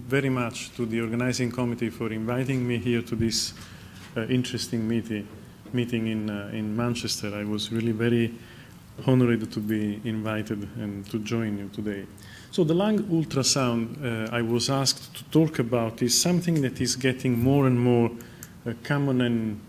very much to the organizing committee for inviting me here to this interesting meeting in Manchester. I was really very honored to be invited and to join you today. So the lung ultrasound I was asked to talk about is something that is getting more and more common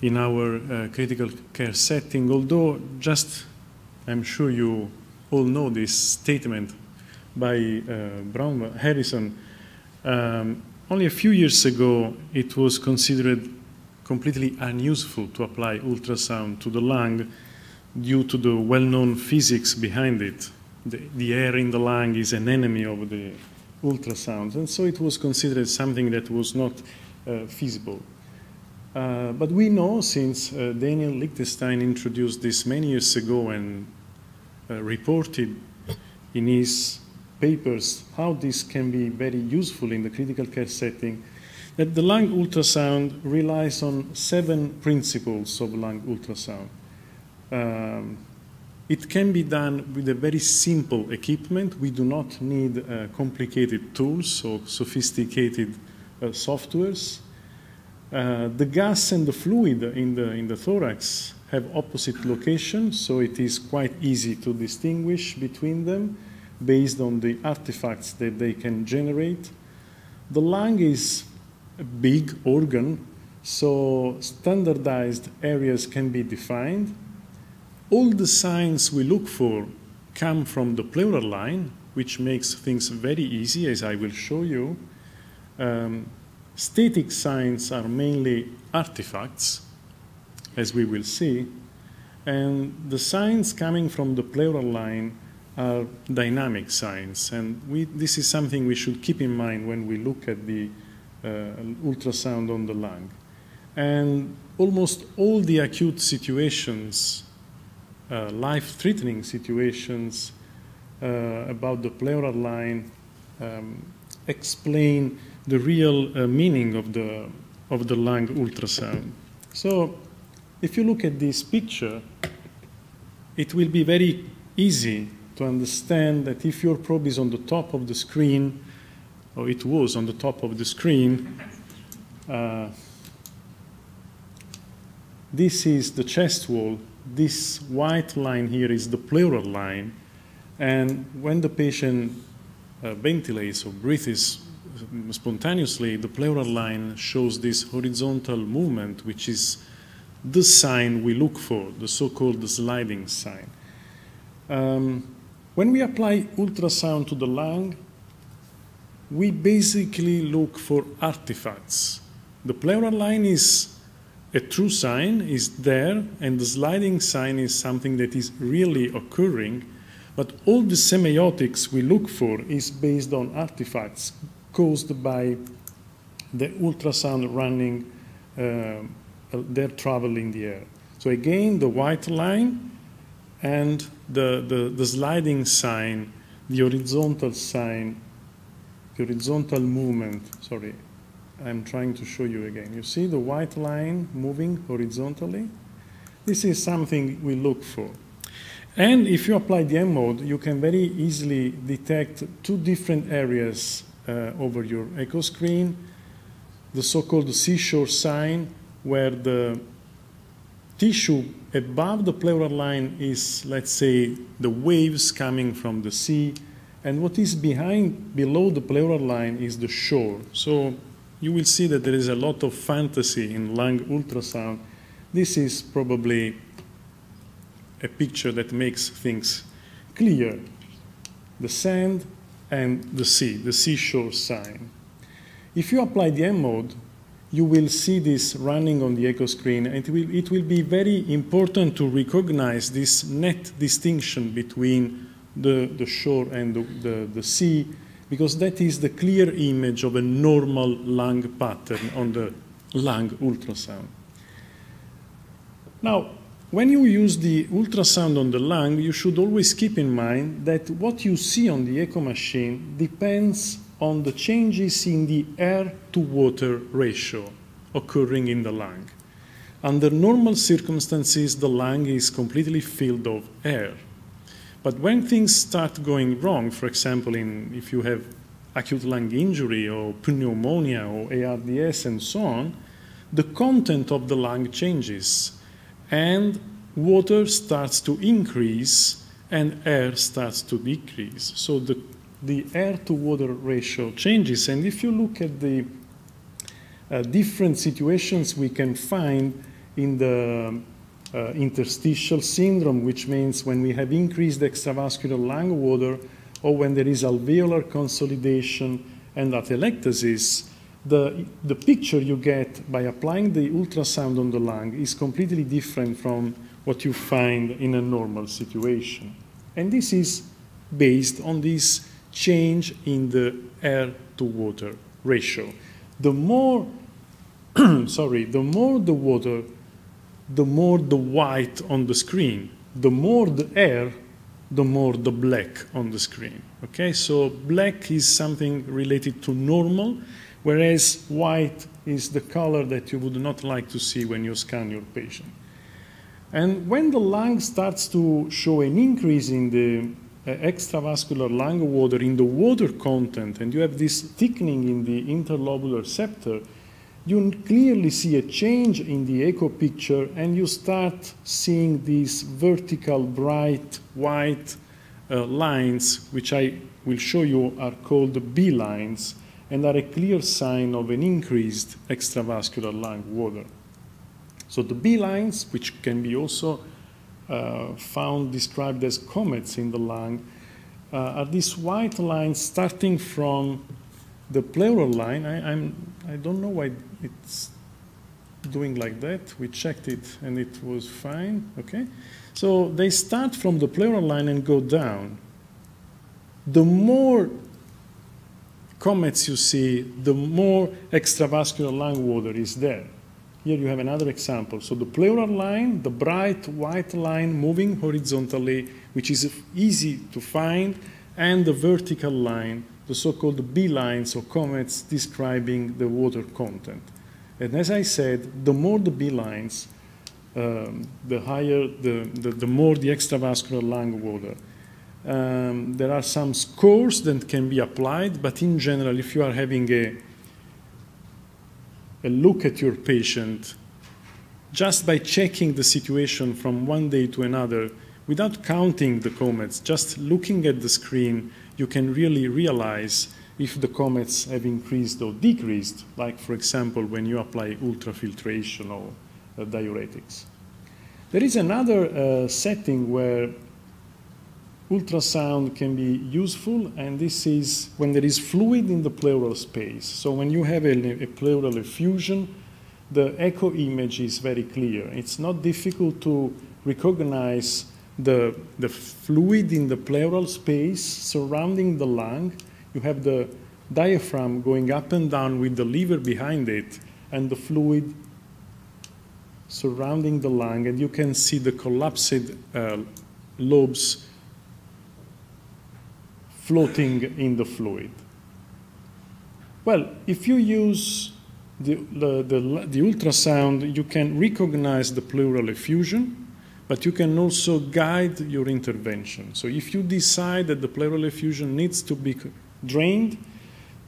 in our critical care setting, although I'm sure you all know this statement by Harrison. Only a few years ago, it was considered completely unuseful to apply ultrasound to the lung due to the well-known physics behind it. The air in the lung is an enemy of the ultrasound, and so it was considered something that was not feasible. But we know, since Daniel Lichtenstein introduced this many years ago and reported in his papers how this can be very useful in the critical care setting, that the lung ultrasound relies on 7 principles of lung ultrasound. It can be done with a very simple equipment. We do not need complicated tools or sophisticated softwares. The gas and the fluid in the thorax have opposite locations, so it is quite easy to distinguish between them based on the artifacts that they can generate. The lung is a big organ, so standardized areas can be defined. All the signs we look for come from the pleural line, which makes things very easy, as I will show you. Static signs are mainly artifacts, as we will see, and the signs coming from the pleural line are dynamic signs, and this is something we should keep in mind when we look at the ultrasound on the lung. And almost all the acute situations, life-threatening situations about the pleural line explain the real meaning of the lung ultrasound. So if you look at this picture, it will be very easy to understand that if your probe is on the top of the screen, or it was on the top of the screen, this is the chest wall. This white line here is the pleural line. And when the patient ventilates or breathes spontaneously, the pleural line shows this horizontal movement, which is the sign we look for, the so-called sliding sign. When we apply ultrasound to the lung, we basically look for artifacts. The pleural line is a true sign, is there, and the sliding sign is something that is really occurring, but all the semiotics we look for is based on artifacts caused by the ultrasound running, their travel in the air. So again, the white line and the sliding sign, the horizontal sign, the horizontal movement, sorry, I'm trying to show you again. You see the white line moving horizontally? This is something we look for. And if you apply the M mode, you can very easily detect 2 different areas over your echo screen. The so-called seashore sign, where the tissue above the pleural line is, let's say, the waves coming from the sea, and what is below the pleural line is the shore. So you will see that there is a lot of fantasy in lung ultrasound. This is probably a picture that makes things clear. The sand and the sea, the seashore sign. If you apply the M mode, you will see this running on the echo screen, and it will be very important to recognize this net distinction between the shore and the sea, because that is the clear image of a normal lung pattern on the lung ultrasound. Now, when you use the ultrasound on the lung, you should always keep in mind that what you see on the echo machine depends on the changes in the air-to-water ratio occurring in the lung. Under normal circumstances, the lung is completely filled of air. But when things start going wrong, for example, if you have acute lung injury or pneumonia or ARDS and so on, the content of the lung changes and water starts to increase and air starts to decrease. So the air to water ratio changes. And if you look at the different situations we can find in the interstitial syndrome, which means when we have increased extravascular lung water or when there is alveolar consolidation and atelectasis, the picture you get by applying the ultrasound on the lung is completely different from what you find in a normal situation. And this is based on this change in the air to water ratio. The more, the more the water, the more the white on the screen. The more the air, the more the black on the screen. Okay, so black is something related to normal, whereas white is the color that you would not like to see when you scan your patient. And when the lung starts to show an increase in the extravascular lung water, in the water content, and you have this thickening in the interlobular septum, you clearly see a change in the echo picture, and you start seeing these vertical, bright, white lines, which I will show you are called B lines, and are a clear sign of an increased extravascular lung water. So the B lines, which can be also found described as comets in the lung, are these white lines starting from the pleural line. I don't know why it's doing like that. We checked it and it was fine. Okay, so they start from the pleural line and go down. The more comets you see, the more extravascular lung water is there. Here you have another example. So the pleural line, the bright white line moving horizontally, which is easy to find, and the vertical line, the so-called B lines or comets describing the water content. And as I said, the more the B lines, the higher, the more the extravascular lung water. There are some scores that can be applied, but in general, if you are having a look at your patient, just by checking the situation from one day to another, without counting the comets, just looking at the screen, you can really realize if the comets have increased or decreased, like, for example, when you apply ultrafiltration or diuretics. There is another setting where ultrasound can be useful, and this is when there is fluid in the pleural space. So when you have a pleural effusion, the echo image is very clear. It's not difficult to recognize the fluid in the pleural space surrounding the lung. You have the diaphragm going up and down with the lever behind it, and the fluid surrounding the lung, and you can see the collapsed lobes floating in the fluid. Well, if you use the ultrasound, you can recognize the pleural effusion, but you can also guide your intervention. So if you decide that the pleural effusion needs to be drained,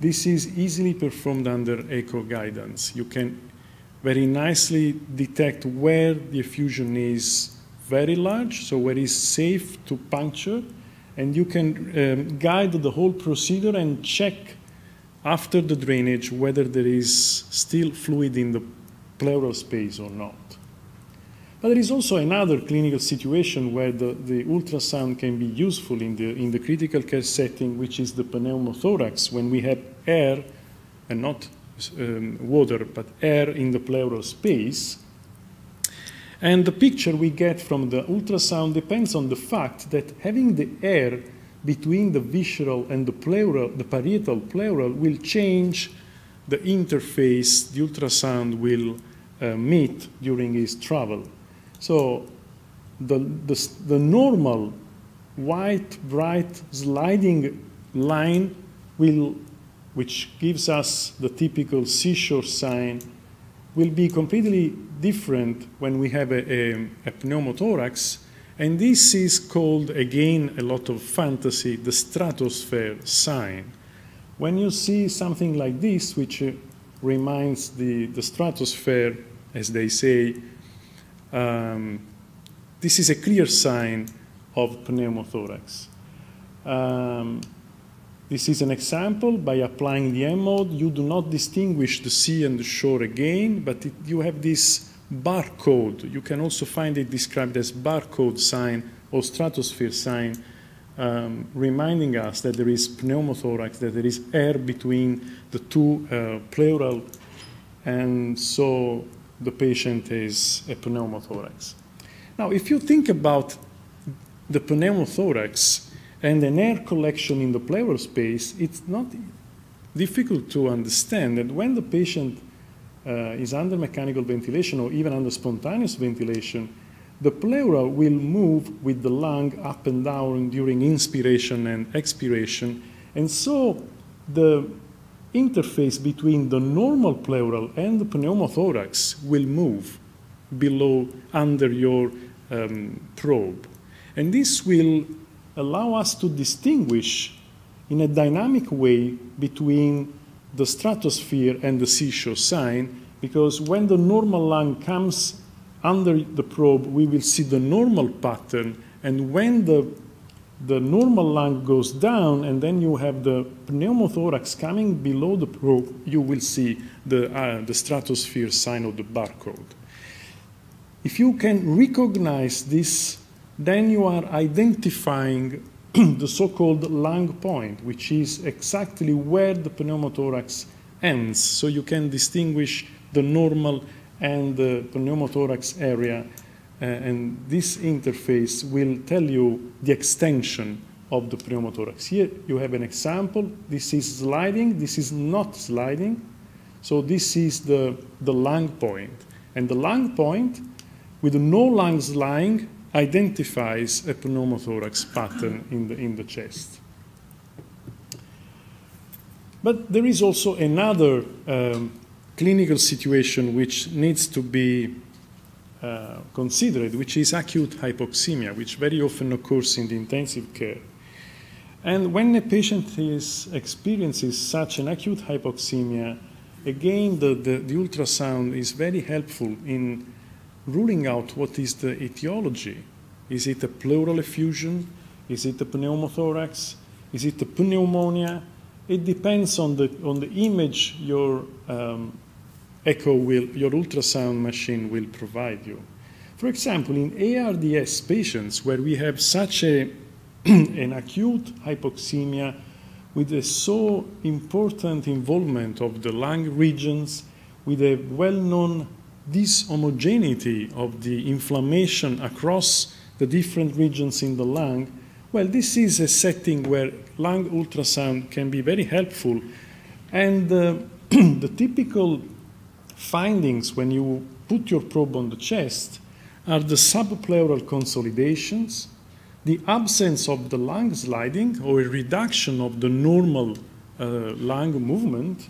this is easily performed under echo guidance. You can very nicely detect where the effusion is very large, so where it's safe to puncture, and you can guide the whole procedure and check after the drainage whether there is still fluid in the pleural space or not. But there is also another clinical situation where the ultrasound can be useful in the critical care setting, which is the pneumothorax, when we have air, and not water, but air in the pleural space. And the picture we get from the ultrasound depends on the fact that having the air between the visceral and the pleural, the parietal pleural, will change the interface the ultrasound will meet during its travel. So the normal white, bright, sliding line which gives us the typical seashore sign, will be completely different when we have a pneumothorax, And this is called, again, a lot of fantasy, the stratosphere sign. When you see something like this, which reminds the stratosphere, as they say, this is a clear sign of pneumothorax. This is an example. By applying the M mode, you do not distinguish the sea and the shore again, but you have this barcode. You can also find it described as barcode sign or stratosphere sign, reminding us that there is pneumothorax, that there is air between the two pleural, and so the patient is a pneumothorax. Now, if you think about the pneumothorax and an air collection in the pleural space, it's not difficult to understand that when the patient is under mechanical ventilation or even under spontaneous ventilation, the pleural will move with the lung up and down during inspiration and expiration. And so the interface between the normal pleural and the pneumothorax will move below, under your probe. And this will allow us to distinguish in a dynamic way between the stratosphere and the seashore sign, because when the normal lung comes under the probe, we will see the normal pattern, and when the normal lung goes down and then you have the pneumothorax coming below the probe, you will see the stratosphere sign of the barcode. If you can recognize this, then you are identifying the so-called lung point, which is exactly where the pneumothorax ends. So you can distinguish the normal and the pneumothorax area, and this interface will tell you the extension of the pneumothorax. Here you have an example. This is sliding, this is not sliding. So this is the lung point. And the lung point, with no lungs lying, identifies a pneumothorax pattern in the chest. But there is also another clinical situation which needs to be considered, which is acute hypoxemia, which very often occurs in the intensive care. And when a patient experiences such an acute hypoxemia, again, the ultrasound is very helpful in ruling out what is the etiology. Is it a pleural effusion? Is it a pneumothorax? Is it a pneumonia? It depends on the image your your ultrasound machine will provide you. For example, in ARDS patients where we have such an acute hypoxemia with a so important involvement of the lung regions, with a well-known dishomogeneity of the inflammation across the different regions in the lung, well, this is a setting where lung ultrasound can be very helpful. And the typical findings when you put your probe on the chest are the subpleural consolidations, the absence of the lung sliding or a reduction of the normal lung movement.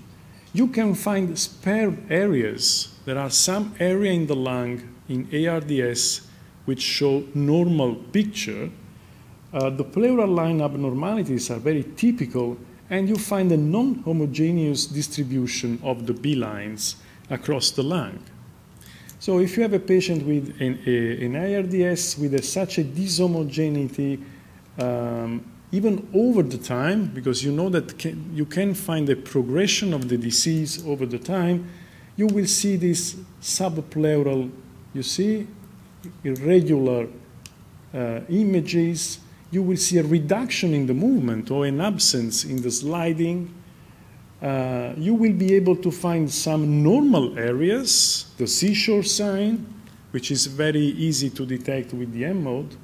You can find spared areas. There are some area in the lung in ARDS which show normal picture. The pleural line abnormalities are very typical, and you find a non-homogeneous distribution of the B lines across the lung. So if you have a patient with an ARDS with such a dishomogeneity, even over the time, because you know that you can find a progression of the disease over the time, you will see this subpleural, you see, irregular images. You will see a reduction in the movement or an absence in the sliding. You will be able to find some normal areas, the seashore sign, which is very easy to detect with the M mode.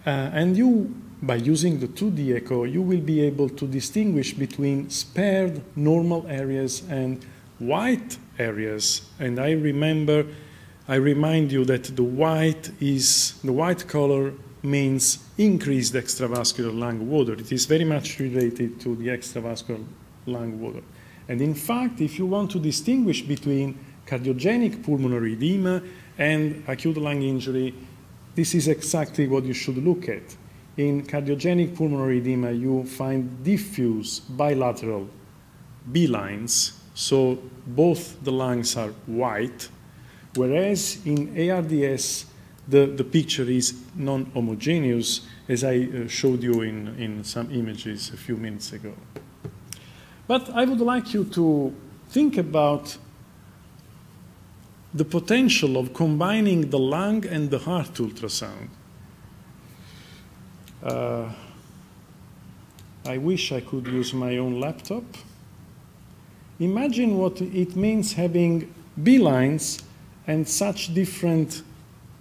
And you, by using the 2D echo, you will be able to distinguish between spared normal areas and white areas. And I remind you that the white color means increased extravascular lung water. It is very much related to the extravascular lung water. And in fact, if you want to distinguish between cardiogenic pulmonary edema and acute lung injury, this is exactly what you should look at. In cardiogenic pulmonary edema, you find diffuse bilateral B lines, so both the lungs are white, whereas in ARDS, the picture is non-homogeneous, as I showed you in some images a few minutes ago. But I would like you to think about the potential of combining the lung and the heart ultrasound. I wish I could use my own laptop. Imagine what it means having B lines and such different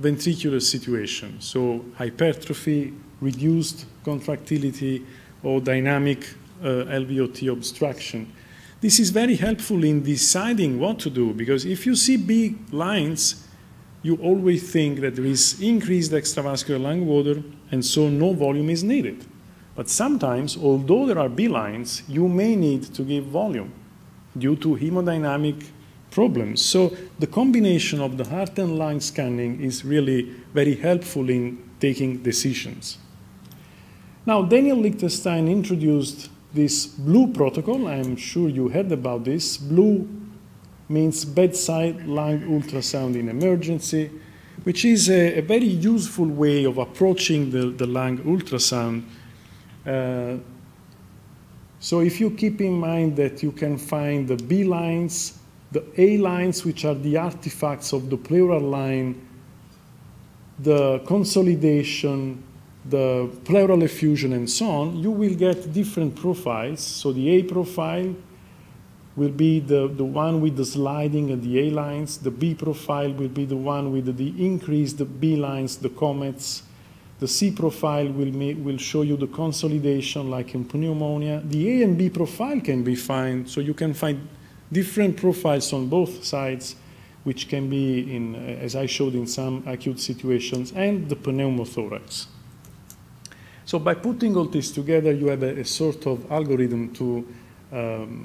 ventricular situations. So hypertrophy, reduced contractility, or dynamic LVOT obstruction. This is very helpful in deciding what to do, because if you see B lines, you always think that there is increased extravascular lung water, and so no volume is needed. But sometimes, although there are B lines, you may need to give volume due to hemodynamic problems. So the combination of the heart and lung scanning is really very helpful in taking decisions. Now, Daniel Lichtenstein introduced this blue protocol. I'm sure you heard about this. Blue means bedside lung ultrasound in emergency, which is a very useful way of approaching the lung ultrasound. So if you keep in mind that you can find the B lines, the A lines, which are the artifacts of the pleural line, the consolidation, the pleural effusion, and so on, you will get different profiles. So the A profile will be the one with the sliding and the A lines. The B profile will be the one with the increased B lines, the comets. The C profile will show you the consolidation, like in pneumonia. The A and B profile can be found, so you can find different profiles on both sides, which can be, as I showed, in some acute situations, and the pneumothorax. So by putting all this together, you have a sort of algorithm to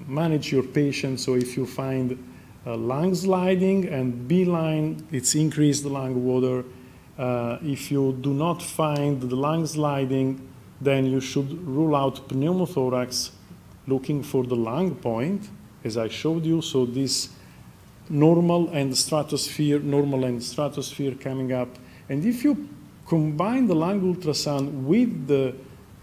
manage your patient. So if you find lung sliding and B line, it's increased lung water. If you do not find the lung sliding, then you should rule out pneumothorax, looking for the lung point, as I showed you. So this normal and stratosphere coming up. And if you combine the lung ultrasound with the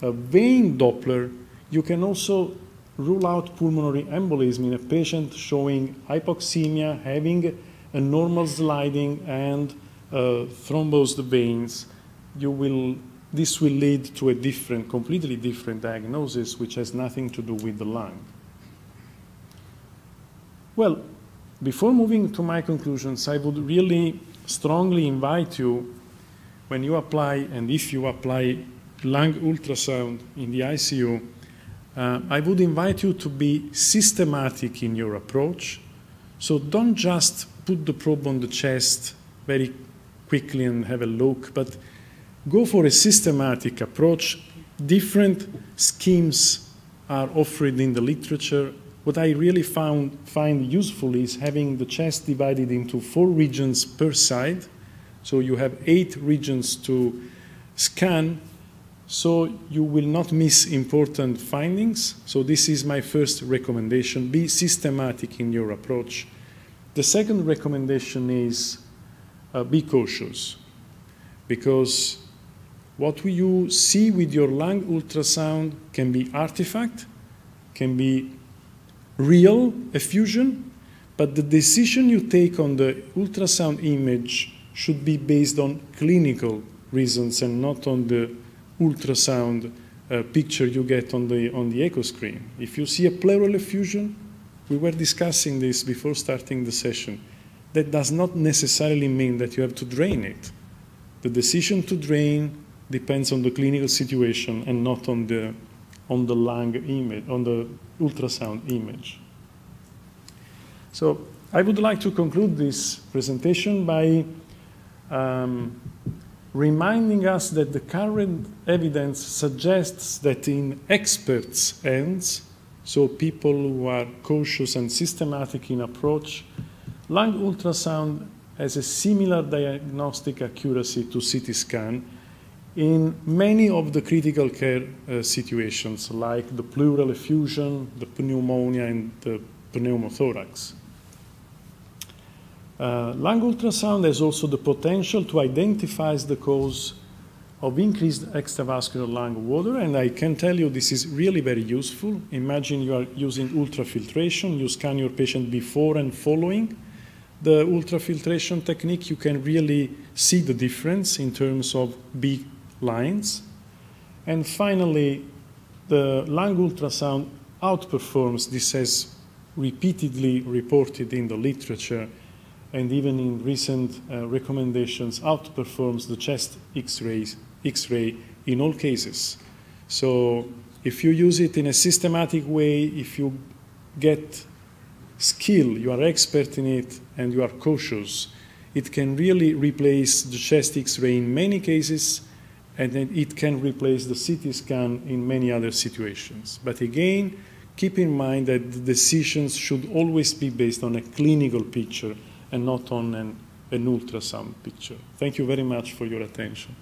vein Doppler, you can also rule out pulmonary embolism in a patient showing hypoxemia, having a normal sliding, and thrombosed veins. This will lead to a completely different diagnosis, which has nothing to do with the lung. Well, before moving to my conclusions, I would really strongly invite you, when you apply, and if you apply lung ultrasound in the ICU, I would invite you to be systematic in your approach. So don't just put the probe on the chest very quickly and have a look, but go for a systematic approach. Different schemes are offered in the literature. What I really find useful is having the chest divided into 4 regions per side. So you have 8 regions to scan, so you will not miss important findings. So this is my first recommendation. Be systematic in your approach. The second recommendation is be cautious, because what you see with your lung ultrasound can be artifact, can be real effusion, but the decision you take on the ultrasound image should be based on clinical reasons and not on the ultrasound picture you get on the echo screen. If you see a pleural effusion, we were discussing this before starting the session, that does not necessarily mean that you have to drain it. The decision to drain depends on the clinical situation and not on the lung image, on the ultrasound image. So I would like to conclude this presentation by reminding us that the current evidence suggests that in experts' hands, so people who are cautious and systematic in approach, lung ultrasound has a similar diagnostic accuracy to CT scan in many of the critical care situations, like the pleural effusion, the pneumonia, and the pneumothorax. Lung ultrasound has also the potential to identify the cause of increased extravascular lung water, and I can tell you this is really very useful. Imagine you are using ultrafiltration, you scan your patient before and following the ultrafiltration technique. You can really see the difference in terms of big lines. And finally, the lung ultrasound outperforms, this has repeatedly reported in the literature, and even in recent recommendations, outperforms the chest X-ray in all cases. So if you use it in a systematic way, if you get skill, you are expert in it, and you are cautious, it can really replace the chest X-ray in many cases, and then it can replace the CT scan in many other situations. But again, keep in mind that the decisions should always be based on a clinical picture and not on an ultrasound picture. Thank you very much for your attention.